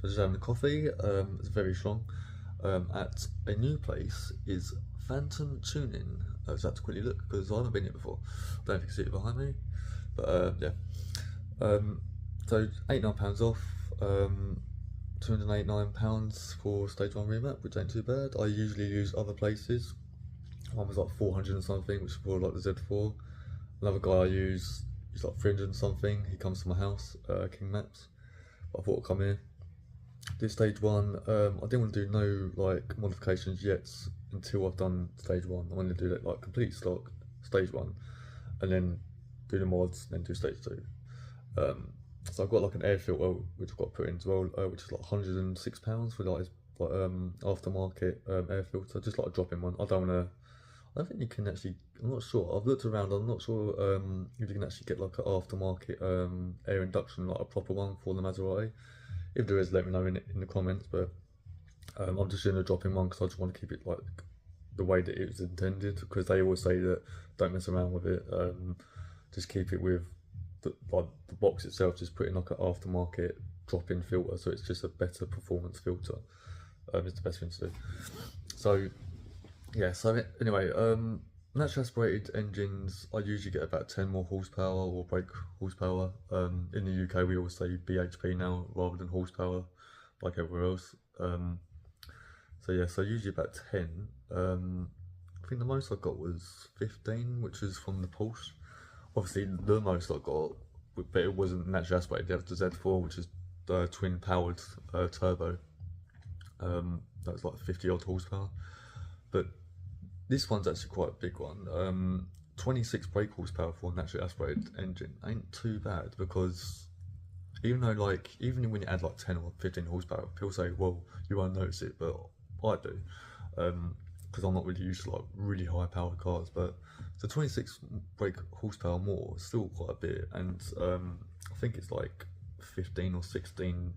So just having a coffee. It's very strong. At a new place is Phantom Tuning. I just had to quickly look because I haven't been here before. I don't know if you can see it behind me, but yeah. So £89 off. £289 for stage one remap, which ain't too bad. I usually use other places. One was like 400 and something, which is for like the Z4. Another guy I use, he's like 300 and something. He comes to my house, King Maps. But I thought I'd come here. Do stage one. I didn't want to do no like modifications yet until I've done stage one. I want to do like complete stock stage one, and then do the mods, then do stage two. So I've got like an air filter which I've got to put in as well, which is like £106 for like aftermarket air filter, just like a drop-in one. I don't think you can actually. I'm not sure. I've looked around. I'm not sure if you can actually get like an aftermarket air induction, like a proper one for the Maserati. If there is, let me know in the comments. But I'm just doing a drop-in one because I just want to keep it like the way that it was intended. Because they always say that don't mess around with it. Just keep it with the box itself. Just put in like an aftermarket drop-in filter, so it's just a better performance filter. It's the best thing to do. So yeah. So anyway, naturally aspirated engines, I usually get about 10 more horsepower or brake horsepower. In the UK we always say BHP now rather than horsepower like everywhere else. So yeah, so usually about 10. I think the most I got was 15, which was from the Porsche. Obviously the most I got, but it wasn't naturally aspirated. They have the Z4, which is the twin powered turbo. That was like 50 odd horsepower. But this one's actually quite a big one. 26 brake horsepower for a naturally aspirated engine ain't too bad, because even when you add like 10 or 15 horsepower, people say, well, you won't notice it, but I do, because I'm not really used to like really high powered cars. But the 26 brake horsepower more is still quite a bit, and I think it's like 15 or 16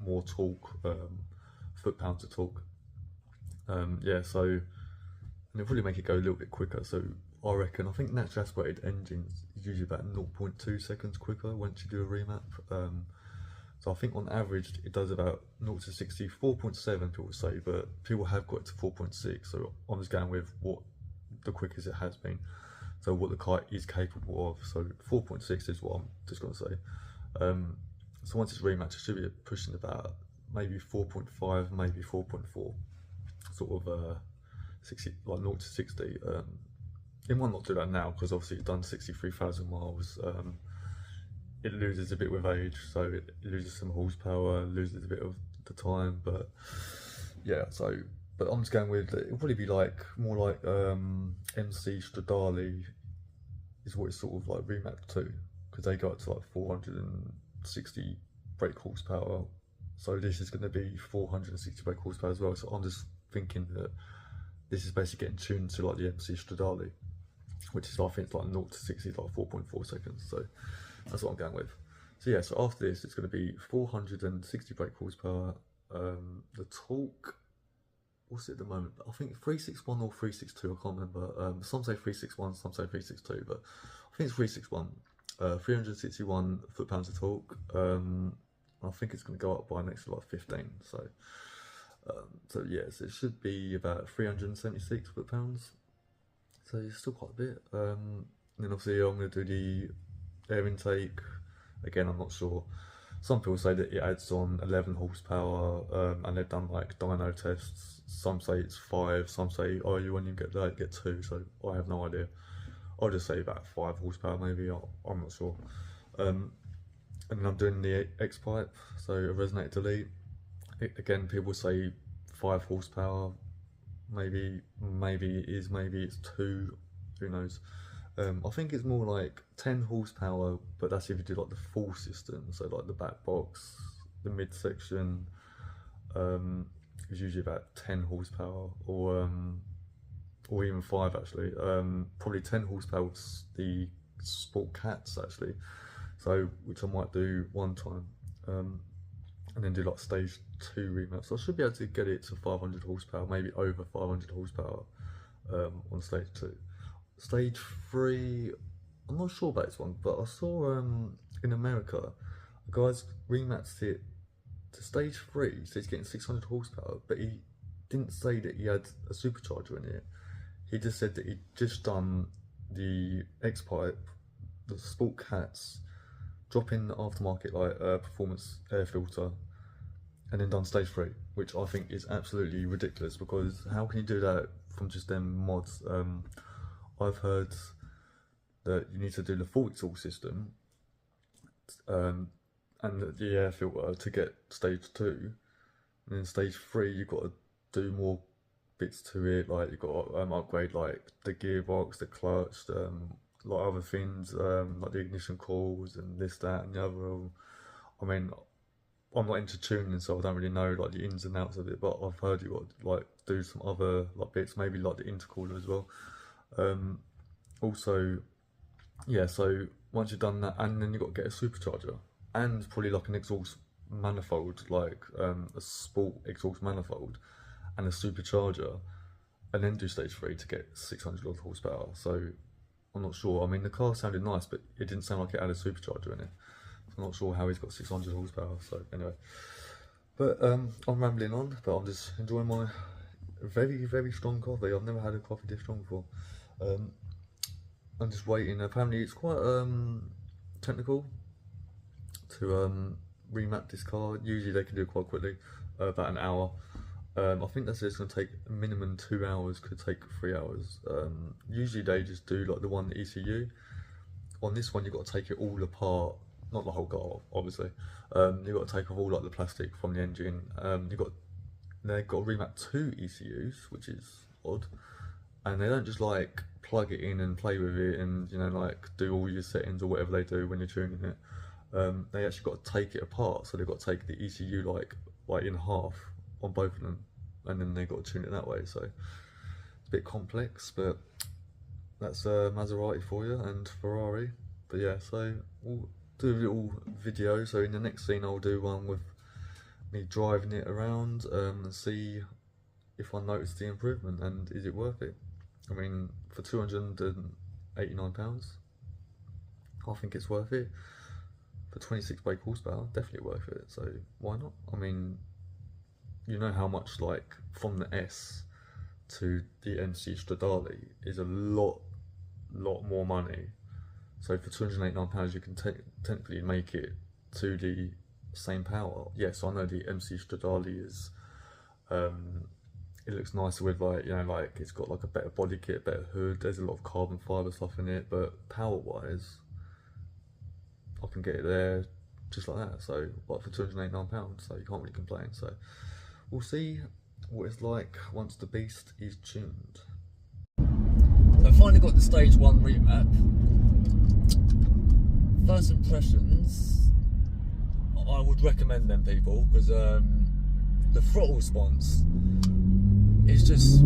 more torque, foot-pounds of torque. Yeah, so, and it'll probably make it go a little bit quicker. So I think naturally aspirated engines is usually about 0.2 seconds quicker once you do a remap. So I think on average it does about 0 to 60, 4.7 people say, but people have got it to 4.6. So I'm just going with what the quickest it has been. So what the car is capable of. So 4.6 is what I'm just going to say. So once it's rematched, it should be pushing about maybe 4.5, maybe 4.4, sort of 60, like 0 to 60. It might not do that now because obviously it's done 63,000 miles. It loses a bit with age, so it loses some horsepower, loses a bit of the time, but yeah. So, but I'm just going with it'll probably be like more like MC Stradale is what it's sort of like remapped to, because they got to like 460 brake horsepower. So this is going to be 460 brake horsepower as well. So I'm just thinking that this is basically getting tuned to like the MC Stradale, which is, I think it's like 0 to 60 like 4.4 seconds. So that's what I'm going with. So yeah, so after this it's going to be 460 brake horsepower. The torque, what's it at the moment? I think 361 or 362, I can't remember. Some say 361, some say 362, but I think it's 361. 361 foot-pounds of torque. I think it's going to go up by an extra like 15. So yes, it should be about 376 foot-pounds. So it's still quite a bit. And then obviously I'm going to do the air intake. Again, I'm not sure. Some people say that it adds on 11 horsepower, and they've done like dyno tests. Some say it's 5, some say, oh, you won't even get that, get 2. So I have no idea. I'll just say about 5 horsepower maybe, I'm not sure. And then I'm doing the X pipe, so a resonator delete. Again, people say 5 horsepower. Maybe it is, maybe it's 2, who knows. I think it's more like 10 horsepower, but that's if you do like the full system, so like the back box, the midsection, is usually about 10 horsepower, or even 5 actually. Probably 10 horsepower with the Sport Cats actually, so which I might do one time, and then do like stage 2 remap. So I should be able to get it to 500 horsepower, maybe over 500 horsepower on stage 2. Stage 3, I'm not sure about this one, but I saw in America, a guy's remapped it to stage 3, so he's getting 600 horsepower, but he didn't say that he had a supercharger in it. He just said that he'd just done the X-Pipe, the Sport Cats, drop in the aftermarket like performance air filter, and then done stage 3, which I think is absolutely ridiculous, because how can you do that from just them mods? I've heard that you need to do the full exhaust system and the air filter to get stage 2, and then stage 3 you've got to do more bits to it, like you've got to upgrade like the gearbox, the clutch, like other things, like the ignition coils and this, that and the other. I mean, I'm not into tuning, so I don't really know like the ins and outs of it, but I've heard you got to like do some other like bits, maybe like the intercooler as well. Also, yeah, so once you've done that, and then you've got to get a supercharger and probably like an exhaust manifold, like a sport exhaust manifold and a supercharger, and then do stage 3 to get 600 odd horsepower. So I'm not sure. I mean, the car sounded nice, but it didn't sound like it had a supercharger in it. I'm not sure how he's got 600 horsepower. So anyway, but I'm rambling on, but I'm just enjoying my very, very strong coffee. I've never had a coffee this strong before. I'm just waiting. Apparently it's quite technical to remap this car. Usually they can do it quite quickly, about an hour. I think that's it's going to take a minimum 2 hours, could take 3 hours. Usually they just do like the one ECU. On this one you've got to take it all apart, not the whole car obviously. You've got to take off all like the plastic from the engine. They've got to remap 2 ECUs, which is odd. And they don't just like plug it in and play with it and, you know, like do all your settings or whatever they do when you're tuning it. They actually got to take it apart, so they've got to take the ECU like in half on both of them, and then they've got to tune it that way. So it's a bit complex, but that's Maserati for you, and Ferrari. But yeah, so we'll do a little video. So in the next scene I'll do one with me driving it around and see if I notice the improvement and is it worth it. I mean, for £289, I think it's worth it. For 26 brake horsepower, definitely worth it. So why not? I mean, you know how much like from the S to the MC Stradale is a lot more money. So for £289 you can technically make it to the same power. Yes, I know the MC Stradale is it looks nicer with like, you know, like it's got like a better body kit, better hood, there's a lot of carbon fibre stuff in it, but power wise I can get it there just like that. So like for £289, so you can't really complain. So we'll see what it's like once the beast is tuned. So I finally got the stage 1 remap. First impressions, I would recommend them, people, because the throttle response is just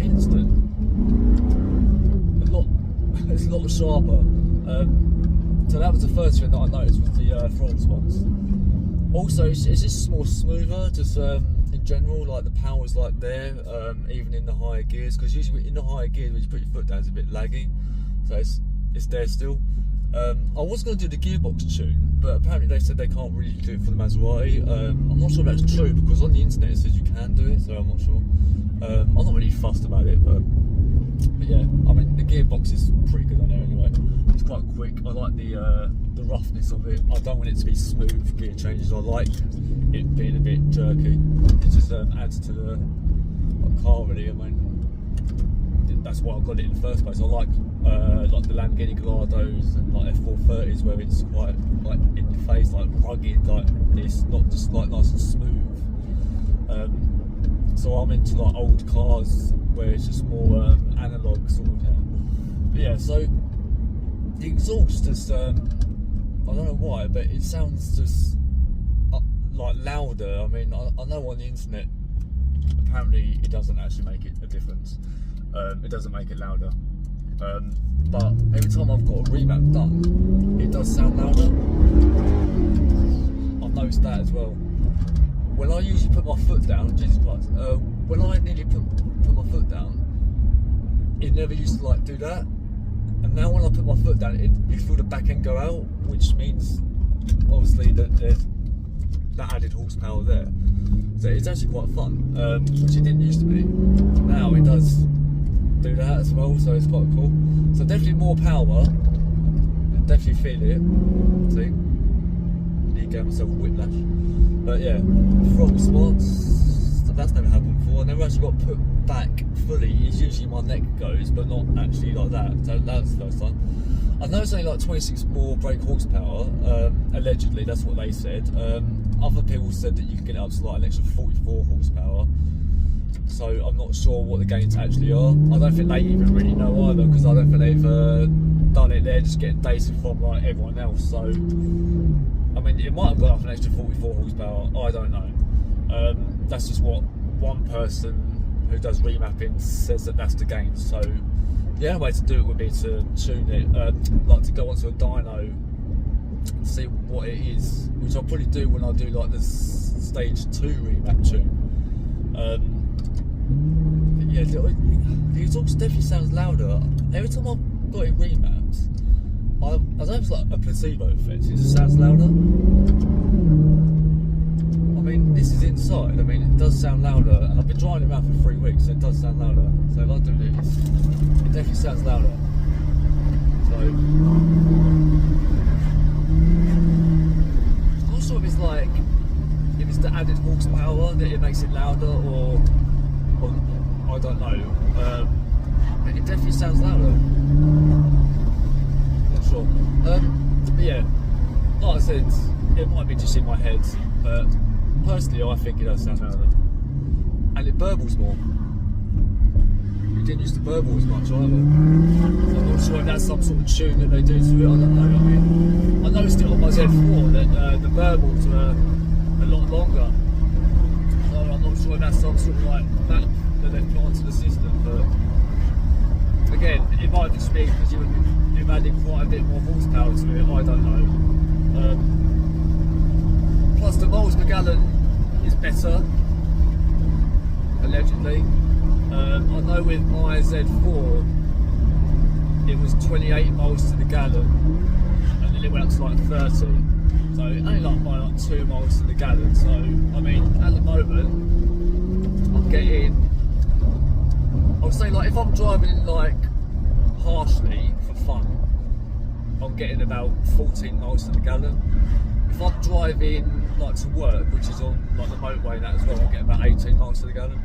instant. It's a lot sharper. So that was the first thing that I noticed was the throttle response. Also, it's just more smoother, just in general, like the power's like there, even in the higher gears, because usually in the higher gears when you put your foot down it's a bit laggy, so it's there still. I was going to do the gearbox tune, but apparently they said they can't really do it for the Maserati. I'm not sure if that's true, because on the internet it says you can do it, so I'm not sure. I'm not really fussed about it, but yeah, I mean the gearbox is pretty good on there anyway. It's quite quick. I like the roughness of it. I don't want it to be smooth gear changes. I like it being a bit jerky. It just adds to the car really. I mean, that's why I got it in the first place. I like the Lamborghini Galados and like F430s where it's quite like in your face, like rugged, like this, not just like nice and smooth. So I'm into like old cars where it's just more analog sort of. But yeah, so the exhaust just I don't know why, but it sounds just like louder. I mean, I know on the internet apparently it doesn't actually make it a difference. It doesn't make it louder, but every time I've got a remap done, it does sound louder. I've noticed that as well. When I usually put my foot down, Jesus Christ, when I nearly put my foot down, it never used to like do that. And now when I put my foot down, you feel the back end go out, which means obviously that there's added horsepower there. So it's actually quite fun, which it didn't used to be. Now it does do that as well, so it's quite cool. So definitely more power, definitely feel it. See, need to get myself a whiplash. But yeah, throttle spots, that's never happened before. I never actually got put back fully. It's usually my neck goes, but not actually like that. So that's the first time. I know it's only like 26 more brake horsepower, allegedly, that's what they said. Other people said that you can get it up to like an extra 44 horsepower. So I'm not sure what the gains actually are. I don't think they even really know either, because I don't think they've done it. They're just getting data from like everyone else. So, I mean, it might have gone up an extra 44 horsepower, I don't know. That's just what one person who does remapping says that's the gain. So the only way to do it would be to tune it, like to go onto a dyno and see what it is, which I'll probably do when I do like the stage 2 remap tune. But yeah, the exhaust definitely sounds louder. Every time I've got it remapped, I don't know if it's like a placebo effect, it just sounds louder. I mean, this is inside, I mean, it does sound louder, and I've been driving around for 3 weeks, so it does sound louder. So if I do this, it definitely sounds louder. So, I'm not sure if it's like, if it's the added horsepower that it makes it louder, or I don't know. But it definitely sounds louder. Not sure. But yeah, like I said, it might be just in my head, but personally I think it does sound louder. And it burbles more. It didn't used to burble as much either. I'm not sure if that's some sort of tune that they do to it, I don't know. I mean, I noticed it on my Z4 that the burbles were a lot longer. So I'm not sure if that's some sort of like map that they've put onto the system, but again, it might just be because you've added quite a bit more horsepower to it, I don't know. Plus the miles per gallon is better, allegedly. I know with my Z4 it was 28 miles to the gallon, and then it went up to like 30. So only like by like 2 miles to the gallon. So I mean, at the moment I'm getting, I would say, like if I'm driving like harshly for fun, I'm getting about 14 miles to the gallon. If I'm driving like to work, which is on like the motorway and that as well, I'll get about 18 miles to the gallon.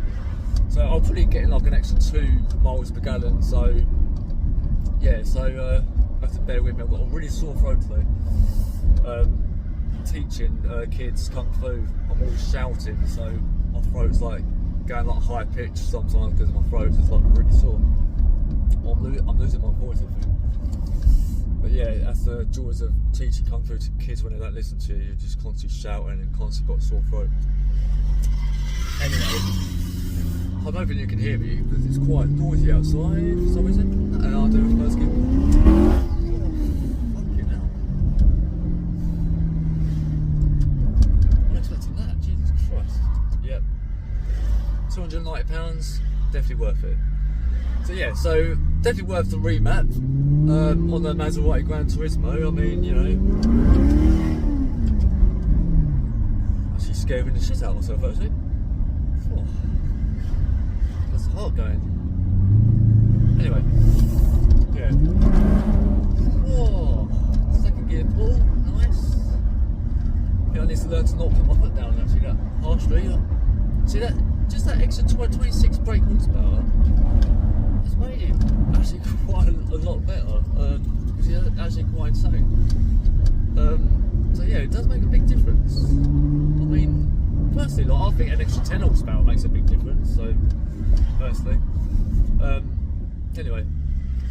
So I'll probably get like an extra 2 miles per gallon. So yeah, so have to bear with me. I've got a really sore throat today. Teaching kids kung fu, I'm always shouting, so my throat's like going like high pitch sometimes because my throat is like really sore. I'm losing my voice, I think. But yeah, that's the joys of teaching kung fu to kids when they don't listen to you. You're just constantly shouting and constantly got a sore throat. Anyway, I'm hoping you can hear me because it's quite noisy outside for some reason. And I'll do a first gear. Fucking hell. I'm not expecting that, Jesus Christ. Yep. £290, definitely worth it. So yeah, so definitely worth the remap on the Maserati GranTurismo. I mean, you know, actually scaring the shit out of myself actually. Oh, that's the heart going. Anyway, yeah. Whoa, second gear pull, nice. Yeah, I need to learn to not put my foot down actually that harshly. See that? Just that extra 26 brake horsepower. It's made it actually quite a lot better, because it's actually quite insane. So yeah, it does make a big difference. I mean, personally, like, I think an extra 10 horsepower makes a big difference, so, personally. Anyway,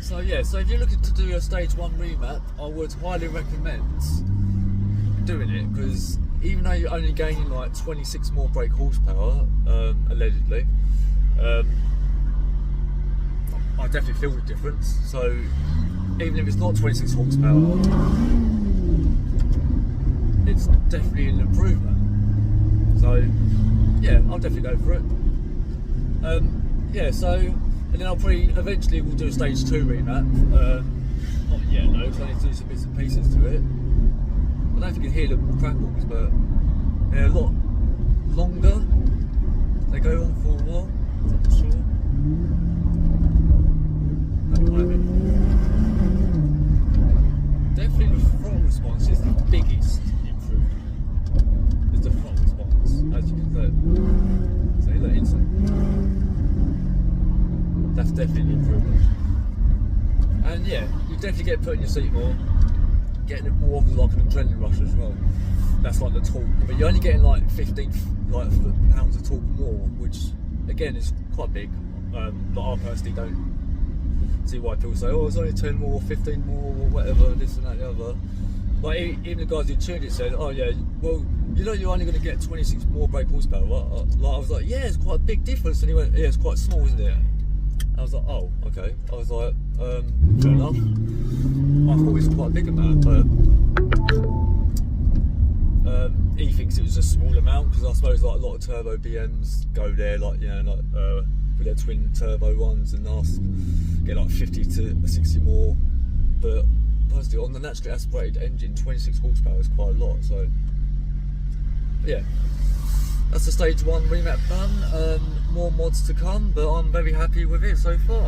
so yeah, so if you're looking to do a stage 1 remap, I would highly recommend doing it, because even though you're only gaining like 26 more brake horsepower, allegedly, I definitely feel the difference. So even if it's not 26 horsepower, it's definitely an improvement. So yeah, I'll definitely go for it. Yeah, so, and then I'll probably eventually we'll do a stage 2 remap. Not yet, no, because I need to do some bits and pieces to it. I don't know if you can hear the crackles, but They're a lot longer. They go on for a while. I'm sure. Definitely the throttle response is the biggest improvement. Is the throttle response, as you can see. So look, instant. That's definitely an improvement. And yeah, you definitely get put in your seat more, getting it more of like an adrenaline rush as well. That's like the torque, but you're only getting like 15 pounds of torque more, which again is quite big. But I personally don't see why people say, oh, it's only 10 more, 15 more, or whatever, this and that, the other. Like even the guys who tuned it said, oh yeah, well, you know you're only going to get 26 more brake horsepower. Like, I was like, yeah, it's quite a big difference, and he went, yeah, it's quite small, isn't it? I was like, oh, okay. I was like, fair enough. I thought it was quite a big amount, but he thinks it was a small amount because I suppose like a lot of turbo BMs go there, like, you know, like with their twin turbo ones, and get like 50 to 60 more. But personally, on the naturally aspirated engine, 26 horsepower is quite a lot. So yeah, that's the stage 1 remap done. More mods to come, but I'm very happy with it so far.